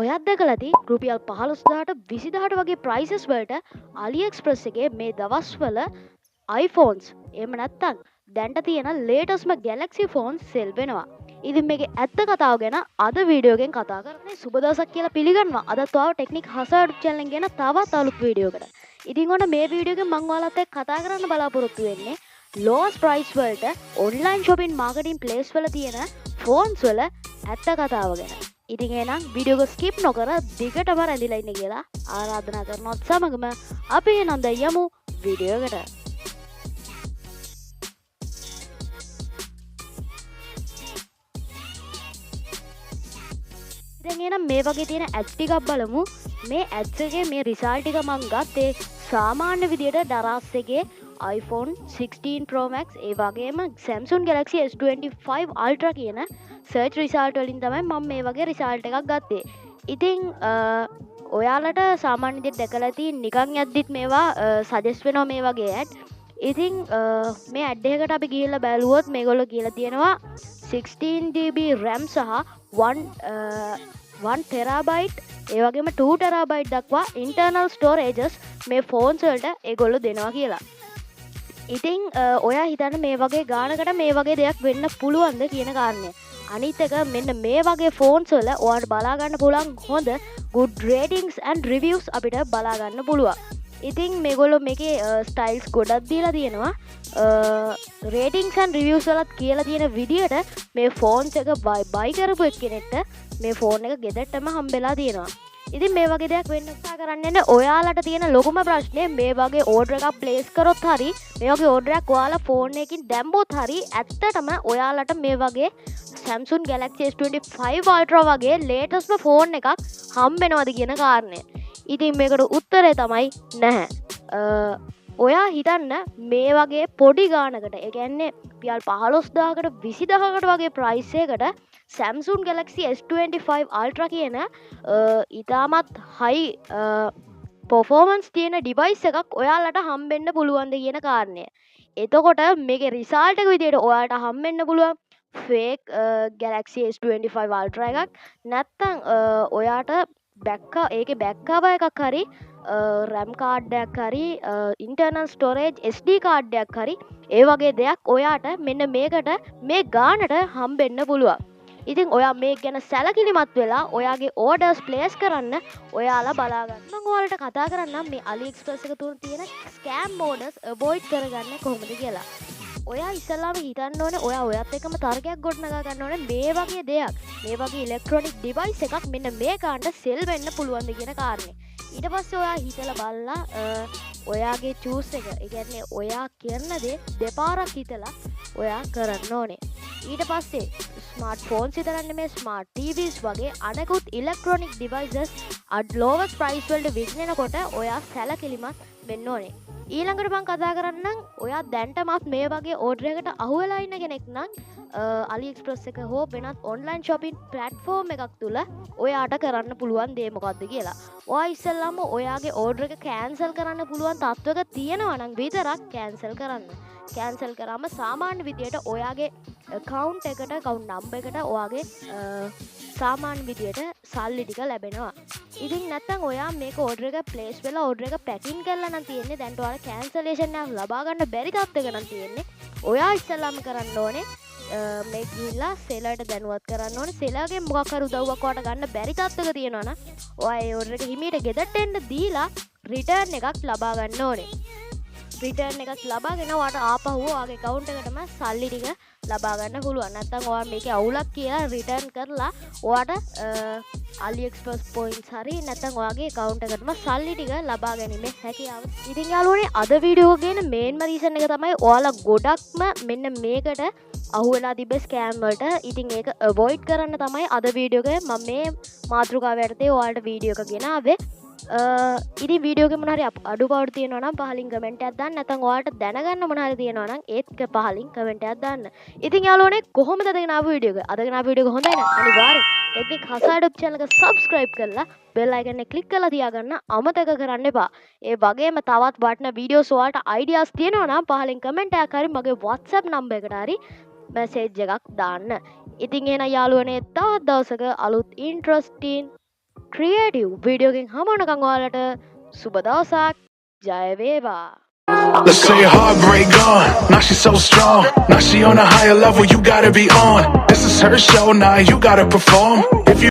ඔයත් දැකලා ඇති රුපියල් 15000ට 20000ට වගේ ප්‍රයිසස් වලට AliExpress එකේ මේ දවස්වල iPhones එහෙම නැත්නම් දැන්ට තියෙන ලේටස්ට්ම Galaxy phones sell වෙනවා. ඉතින් මේකේ ඇත්ත කතාව ගැන අද වීඩියෝ එකෙන් කතා කරන්නේ. සුබ දවසක් කියලා පිළිගන්නවා. අදත් ඔයාව ටෙක්නික් හසාඩ් channel එක ගැන තවත් අලුත් වීඩියෝ එකකට. ඉතින් ඔන්න මේ වීඩියෝ එකෙන් මම ඔයාලත් එක්ක කතා කරන්න බලාපොරොත්තු වෙන්නේ lowest price වලට online shopping marketing place වල තියෙන phones වල ඇත්ත කතාව ගැන. ඉතින් එහෙනම් වීඩියෝ එක skip නොකර දිගටම රැඳිලා ඉන්න කියලා ආරාධනා කරනවත් සමගම අපි එහෙනම් දැන් යමු වීඩියෝ එකට. දැන් එහෙනම් මේ වගේ තියෙන ads ටිකක් බලමු. මේ ads එකේ මේ result ටික මම ගත්තේ සාමාන්‍ය විදියට දරස් එකේ iPhone 16 Pro Max ඒ වගේම Samsung Galaxy S25 Ultra කියන search result වලින් තමයි මම මේ වගේ result එකක් ගත්තේ. ඉතින් ඔයාලට සාමාන්‍ය විදිහට දැකලා ඇති නිකන් යද්දිත් මේවා suggest වෙනවා මේ වගේ ad. ඉතින් මේ ad එකකට අපි ගිහිල්ලා බැලුවොත් මේගොල්ලෝ කියලා තියෙනවා 16GB RAM සහ 1 terabyte ඒ වගේම 2 terabyte දක්වා internal storages මේ phones වලට ඒගොල්ලෝ දෙනවා කියලා. ඉතින් ඔයා හිතන්න මේ වගේ ගානකට මේ වගේ දෙයක් වෙන්න පුළුවන්ද කියන කාරණය. අනිත් එක මෙන්න මේ වගේ phones වල ඔයාලට බලා ගන්න පුළුවන් හොඳ good ratings and reviews අපිට බලා ගන්න පුළුවන්. ඉතින් මේගොල්ලෝ මේකේ styles ගොඩක් දීලා තියෙනවා. ratings and reviews වලත් කියලා තියෙන විදියට මේ phones එක buy කරපු එක්කෙනෙක්ට මේ phone එක ගෙදරටම හම්බෙලා තියෙනවා. ඉතින් මේ වගේ දෙයක් වෙන්න උත්සාහ කරන්නේ ඔයාලට තියෙන ලොකුම ප්‍රශ්නේ මේ වගේ ඕඩර් එකක් ප්ලේස් කරොත් හරි මේ වගේ ඕඩර් එකක් ඔයාලා ෆෝන් එකකින් දැම්මොත් හරි ඇත්තටම ඔයාලට මේ වගේ Samsung Galaxy S25 Ultra වගේ latest ෆෝන් එකක් හම්බෙනවද කියන කාරණය. ඉතින් මේකට උත්තරේ තමයි නැහැ. ඔයා හිතන්න මේ වගේ පොඩි ගානකට ඒ කියන්නේ රුපියල් 15000කට 20000කට වගේ ප්‍රයිස් එකකට Samsung Galaxy S25 Ultra කියන ඉතාමත් high performance තියෙන device එකක් ඔයාලට හම්බෙන්න පුළුවන්ද කියන කාරණය. එතකොට මේකේ result එක විදිහට ඔයාලට හම්බෙන්න පුළුවන් fake Galaxy S25 Ultra එකක් නැත්නම් ඔයාට ඒකේ back cover එකක් හරි RAM card එකක් හරි internal storage SD card එකක් හරි ඒ වගේ දෙයක් ඔයාට මෙන්න මේකට මේ ගානට හම්බෙන්න පුළුවන්. ඉතින් ඔයා මේක ගැන සැලකිලිමත් වෙලා ඔයාගේ orders place කරන්න ඔයාලා බලා ගන්න. මම ඔයාලට කතා කරන්නම් මේ AliExpress එක තුල තියෙන scam orders avoid කරගන්න කොහොමද කියලා. ඔයා ඉස්සල්ලාම හිතන්න ඕනේ ඔයත් එක්කම තර්කයක් ගොඩනගා ගන්න ඕනේ මේ වගේ දෙයක් මේ වගේ ඉලෙක්ට්‍රොනික ඩිවයිස් එකක් මෙන්න මේ කාණ්ඩ සෙල් වෙන්න පුළුවන්ද කියන කාරණේ. ඊට පස්සේ ඔයා හිතලා බලලා ඔයාගේ චූස් එක ඒ කියන්නේ ඔයා කරන දේ දෙපාරක් හිතලා ඔයා කරන්න ඕනේ. ඊට පස්සේ ස්මාර්ට් ෆෝන්ස් විතරක් නෙමෙයි ස්මාර්ට් TVs වගේ අනෙකුත් ඉලෙක්ට්‍රොනික ඩිවයිසස් at lowest price වලට විකිනනකොට ඔයා සැලකිලිමත් වෙන්න ඕනේ. ඊළඟට මම කතා කරන්නම් ඔයා දැන්ටමත් මේ වගේ ඕඩර් එකකට අහු වෙලා ඉන්න කෙනෙක් නම් AliExpress එක හෝ වෙනත් online shopping platform එකක් තුල ඔයාට කරන්න පුළුවන් දේ මොකක්ද කියලා. ඔයා ඉස්සෙල්ලාම ඔයාගේ ඕඩර් එක cancel කරන්න පුළුවන් තත්ත්වයක තියෙනවා නම් විතරක් cancel කරන්න. cancel කරාම සාමාන්‍ය විදියට ඔයාගේ account number එකට ඔයාගේ සාමාන්‍ය විදියට සල්ලි ටික ලැබෙනවා. ඉතින් නැත්තම් ඔයා මේක ඕඩර් එක ප්ලේස් වෙලා ඕඩර් එක පැකින් කරලා නම් තියෙන්නේ දැන් ඔයාලා කැන්සලේෂන් එකක් ලබා ගන්න බැරි තත්ත්වයක නම් තියෙන්නේ. ඔයා ඉස්සෙල්ලාම කරන්න ඕනේ මේ ගිහිල්ලා සෙලර්ට දැනුවත් කරන්න ඕනේ. සෙලර්ගෙන් මොකක් හරි උදව්වක් ඔයාලට ගන්න බැරි තත්ත්වයක තියෙනවා නම් ඔයා ඒ ඕඩර් එක හිමීට ගෙදරට එන්න දීලා රිටර්න් එකක් ලබා ගන්න ඕනේ. රිටර්න් එකක් ලබාගෙන ඔයාට ආපහු ඔයාගේ account එකටම සල්ලි ටික ලබා ගන්න පුළුවන්. නැත්නම් ඔයා මේකේ අවුලක් කියලා රිටර්න් කරලා ඔයාට AliExpress points හරි නැත්නම් ඔයාගේ account එකටම සල්ලි ටික ලබා ගැනීමේ හැකියාව. ඉතින් යාළුවනේ අද වීඩියෝ එකේ මේන්ම රීසන් එක තමයි ඔයාලා ගොඩක්ම මෙන්න මේකට අහු වෙලා තිබ්බ ස්කෑම් වලට. ඉතින් ඒක අවොයිඩ් කරන්න තමයි අද වීඩියෝ එකේ මම මේ මාතෘකාව යටතේ ඔයාලට වීඩියෝ එක ගෙනාවේ. ඉතින් වීඩියෝ එකේ මොන හරි අඩුපාඩු තියෙනවා නම් පහලින් කමෙන්ට් එකක් දාන්න. නැත්නම් ඔයාලට දැනගන්න මොන හරි තියෙනවා නම් ඒත් පහලින් කමෙන්ට් එකක් දාන්න. ඉතින් යාළුවනේ කොහොමද අදගෙන ආපු වීඩියෝ එක? අදගෙන ආපු වීඩියෝ එක හොඳයි නම් අනිවාර්යෙන් ටෙක්නික් හසාඩ් channel එක subscribe කරලා bell icon එක click කරලා තියාගන්න අමතක කරන්න එපා. ඒ වගේම තවත් වටිනා වීඩියෝස් ඔයාලට ideas තියෙනවා නම් පහලින් කමෙන්ට් එකක් හරි මගේ WhatsApp number එකට හරි message එකක් දාන්න. ඉතින් එහෙනම් යාළුවනේ තවත් දවසක අලුත් interesting ක්‍රියේටිව් වීඩියෝගෙන් හමනකං ඔයාලට සුබදවසක් ජයවේවා. Let's say her heartbreak gone. Now she's so strong. Now she on a higher level. You gotta be on. This is her show now. You gotta perform. If you